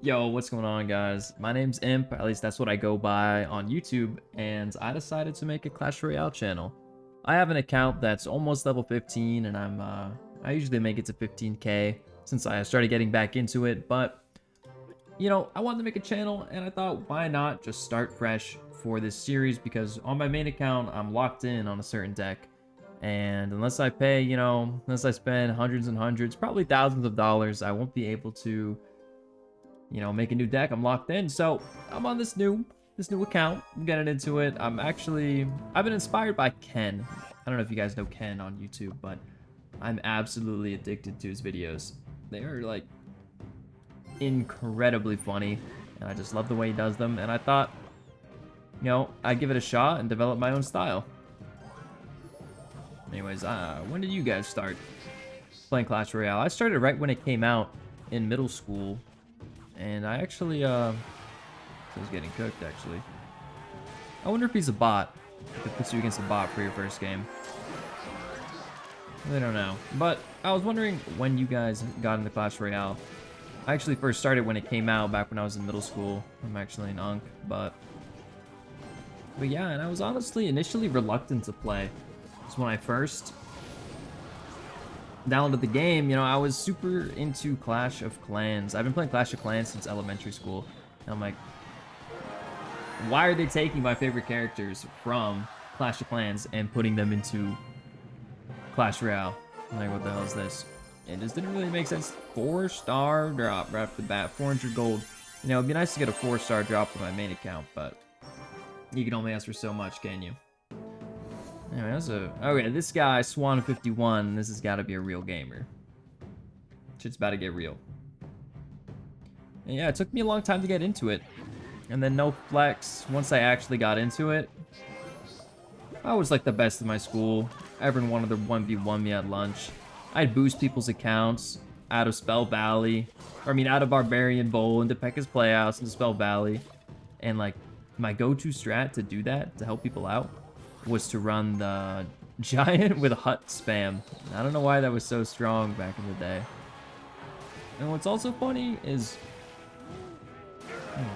Yo, what's going on, guys? My name's Imp, at least that's what I go by on YouTube, and I decided to make a Clash Royale channel. I have an account that's almost level 15, and I usually make it to 15k since I started getting back into it, but, I wanted to make a channel, and I thought, why not just start fresh for this series, because on my main account, I'm locked in on a certain deck, and unless I pay, unless I spend hundreds and hundreds, probably thousands of dollars, I won't be able to make a new deck. I'm locked in. So I'm on this new account. I'm getting into it. I've been inspired by Ken. I don't know if you guys know Ken on YouTube, but I'm absolutely addicted to his videos. They are like incredibly funny, and I just love the way he does them. And I thought, I'd give it a shot and develop my own style. Anyways, when did you guys start playing Clash Royale? I started right when it came out in middle school. And I actually, so he's getting cooked, actually. I wonder if he's a bot. If it puts you against a bot for your first game. I don't know. But I was wondering when you guys got into Clash Royale. I actually first started when it came out, back when I was in middle school. I'm actually an Unk, but yeah, and I was honestly initially reluctant to play. Because when I first downloaded the game, I was super into Clash of Clans. I've been playing Clash of Clans since elementary school. And I'm like, why are they taking my favorite characters from Clash of Clans and putting them into Clash Royale? I'm like, what the hell is this? It just didn't really make sense. 4-star drop right off the bat, 400 gold. It'd be nice to get a 4-star drop with my main account, but you can only ask for so much, can you? Anyway, okay, this guy, Swan51, this has got to be a real gamer. Shit's about to get real. And yeah, it took me a long time to get into it. And then no flex, once I actually got into it, I was like the best in my school. Everyone wanted to 1v1 me at lunch. I'd boost people's accounts out of Spell Valley. Out of Barbarian Bowl into Pekka's Playhouse into Spell Valley. And like, my go-to strat to do that, to help people out, was to run the Giant with Hut spam. I don't know why that was so strong back in the day. And what's also funny is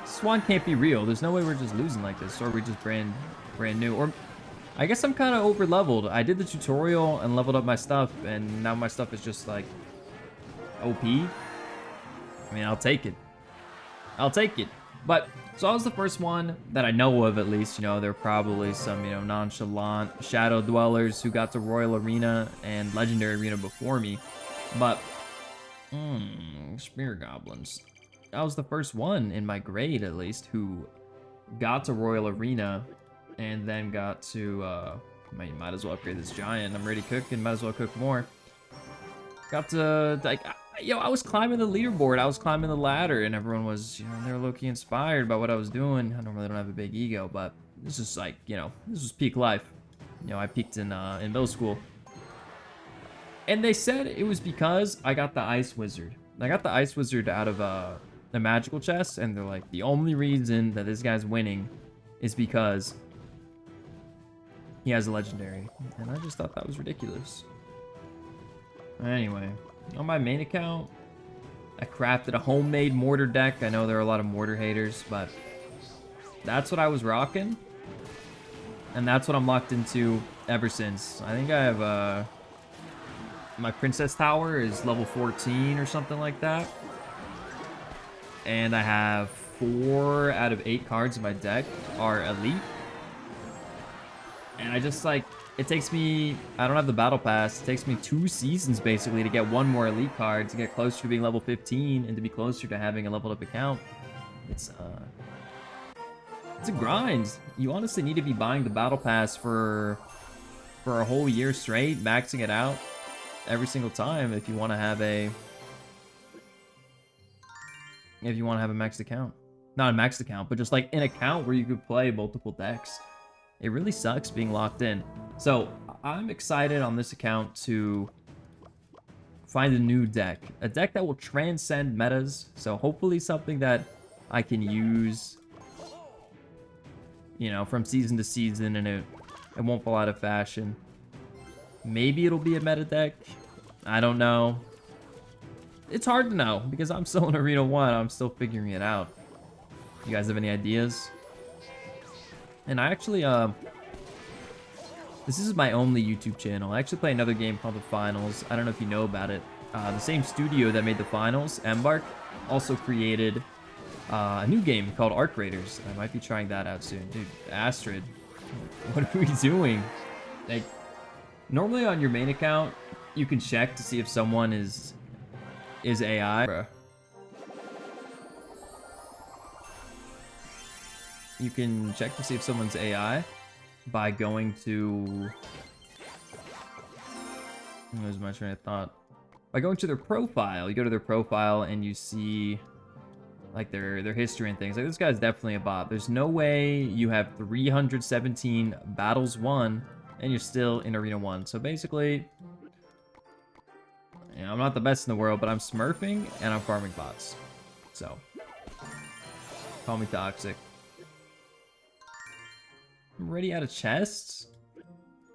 Swan can't be real. There's no way we're just losing like this, or we're just brand new. Or I guess I'm kind of over leveled. I did the tutorial and leveled up my stuff, and now my stuff is just like OP. I'll take it. I'll take it. But, so I was the first one that I know of, at least. There are probably some, nonchalant Shadow Dwellers who got to Royal Arena and Legendary Arena before me. But, Spear Goblins. I was the first one in my grade, at least, who got to Royal Arena and then got to, might as well upgrade this Giant. I'm ready to cook and might as well cook more. Got to, like, I was climbing the leaderboard, I was climbing the ladder, and everyone was, they were low-key inspired by what I was doing. I normally don't have a big ego, but this is like, this was peak life. I peaked in middle school. And they said it was because I got the Ice Wizard. I got the Ice Wizard out of the magical chest, and they're like, the only reason that this guy's winning is because he has a legendary. And I just thought that was ridiculous. Anyway, on my main account, I crafted a homemade mortar deck. I know there are a lot of mortar haters, but that's what I was rocking. And that's what I'm locked into ever since. I think I have, my Princess Tower is level 14 or something like that. And I have 4 out of 8 cards in my deck are elite. And I just like, it takes me, I don't have the battle pass, it takes me 2 seasons basically to get 1 more elite card, to get closer to being level 15 and to be closer to having a leveled up account. It's a grind. You honestly need to be buying the battle pass for a whole year straight, maxing it out every single time if you want to have a maxed account. Not a maxed account, but just like an account where you could play multiple decks. It really sucks being locked in. So I'm excited on this account to find a new deck. A deck that will transcend metas. So hopefully something that I can use, from season to season, and it won't fall out of fashion. Maybe it'll be a meta deck. I don't know. It's hard to know because I'm still in Arena 1. I'm still figuring it out. You guys have any ideas? And I actually, this is my only YouTube channel. I actually play another game called The Finals. I don't know if you know about it. The same studio that made The Finals, Embark, also created a new game called Arc Raiders. I might be trying that out soon. Dude, Astrid, what are we doing? Like, normally on your main account, you can check to see if someone is AI. Bruh. You can check to see if someone's AI by going to... Where's my train of thought? By going to their profile. You go to their profile and you see like their history and things. Like, this guy's definitely a bot. There's no way you have 317 battles won and you're still in Arena 1. So basically, you know, I'm not the best in the world, but I'm smurfing and I'm farming bots. So, call me toxic. I'm already out of chests?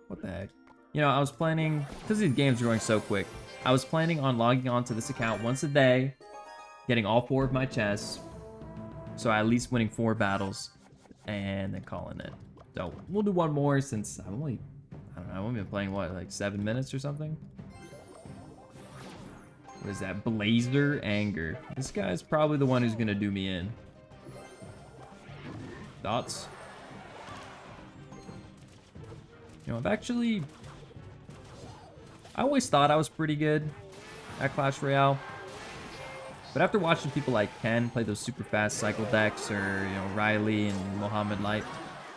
What the heck? You know, I was planning, because these games are going so quick, I was planning on logging onto this account once a day, getting all 4 of my chests, so at least winning 4 battles, and then calling it. So, we'll do one more since I'm only, I don't know, I've only been playing, what, like 7 minutes or something? What is that? Blazer Anger. This guy's probably the one who's gonna do me in. Thoughts? You know, I always thought I was pretty good at Clash Royale. But after watching people like Ken play those super fast cycle decks, or, you know, Riley and Mohammed Light,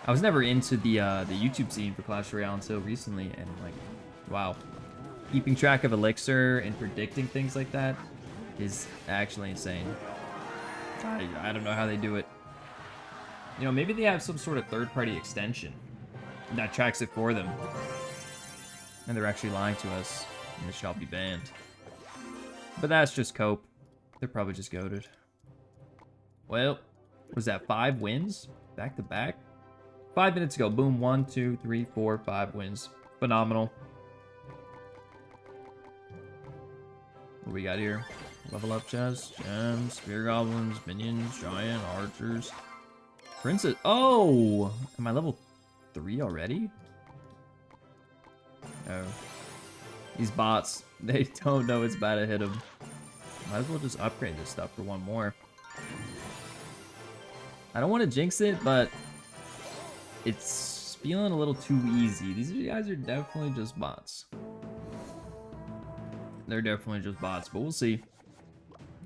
I was never into the YouTube scene for Clash Royale until recently, and like, wow. Keeping track of Elixir and predicting things like that is actually insane. I don't know how they do it. You know, maybe they have some sort of third-party extension that tracks it for them. And they're actually lying to us, and they should all be banned. But that's just cope. They're probably just goated. Well, was that 5 wins? Back to back? 5 minutes ago. Boom. 1, 2, 3, 4, 5 wins. Phenomenal. What we got here? Level up chests, gems, spear goblins, minions, giant, archers. Princess. Oh! Am I level 3 already? Oh. These bots, they don't know it's bad to hit them. Might as well just upgrade this stuff for one more. I don't want to jinx it, but it's feeling a little too easy. These guys are definitely just bots. They're definitely just bots, but we'll see.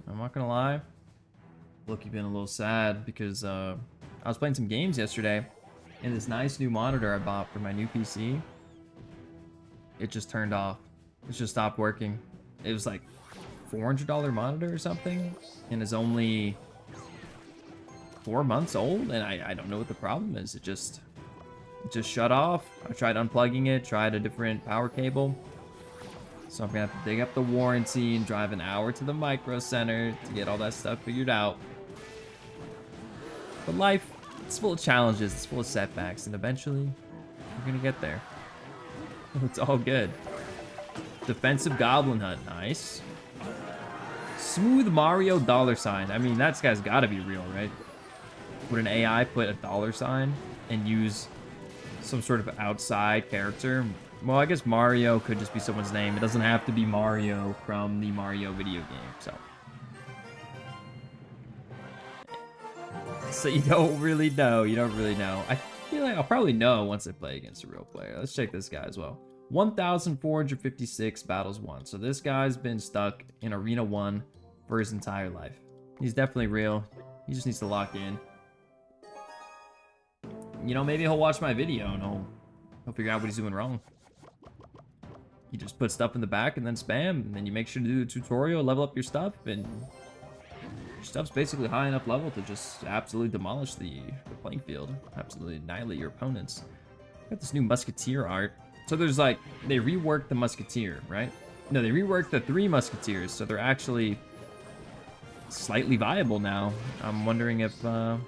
I'm not gonna lie. Look, you've been a little sad because I was playing some games yesterday, and this nice new monitor I bought for my new PC, it just turned off. It just stopped working. It was like $400 monitor or something, and is only 4 months old, and I don't know what the problem is. It just shut off. I tried unplugging it, tried a different power cable. So I'm gonna have to dig up the warranty and drive an hour to the Micro Center to get all that stuff figured out. But life, it's full of challenges, it's full of setbacks, and eventually we're gonna get there. It's all good. Defensive Goblin Hut, nice. Smooth Mario $sign. I mean, that guy's gotta be real, right? Would an AI put a $sign and use some sort of outside character? Well, I guess Mario could just be someone's name. It doesn't have to be Mario from the Mario video game, so. So you don't really know. You don't really know. I feel like I'll probably know once I play against a real player. Let's check this guy as well. 1,456 battles won. So this guy's been stuck in Arena 1 for his entire life. He's definitely real. He just needs to lock in. You know, maybe he'll watch my video and he'll figure out what he's doing wrong. You just put stuff in the back and then spam, and then you make sure to do the tutorial, level up your stuff, and your stuff's basically high enough level to just absolutely demolish the playing field. Absolutely annihilate your opponents. Got this new Musketeer art. So there's like, they reworked the Musketeer, right? No, they reworked the 3 Musketeers, so they're actually slightly viable now. I'm wondering if that'll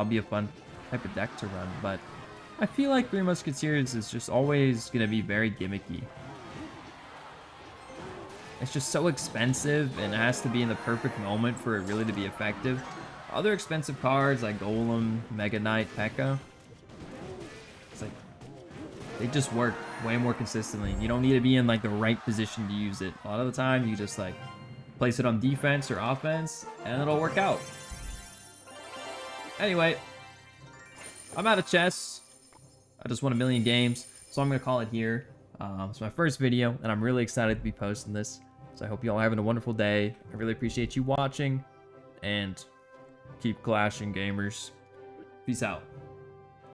be a fun type of deck to run, but I feel like 3 Musketeers is just always going to be very gimmicky. it's just so expensive, and it has to be in the perfect moment for it really to be effective. Other expensive cards like Golem, Mega Knight, P.E.K.K.A. It's like, they just work way more consistently. You don't need to be in like the right position to use it. A lot of the time, you just like place it on defense or offense, and it'll work out. Anyway, I'm out of chess. I just won 1,000,000 games, so I'm gonna call it here. It's my first video, and I'm really excited to be posting this. So I hope you all are having a wonderful day. I really appreciate you watching, and keep clashing, gamers. Peace out.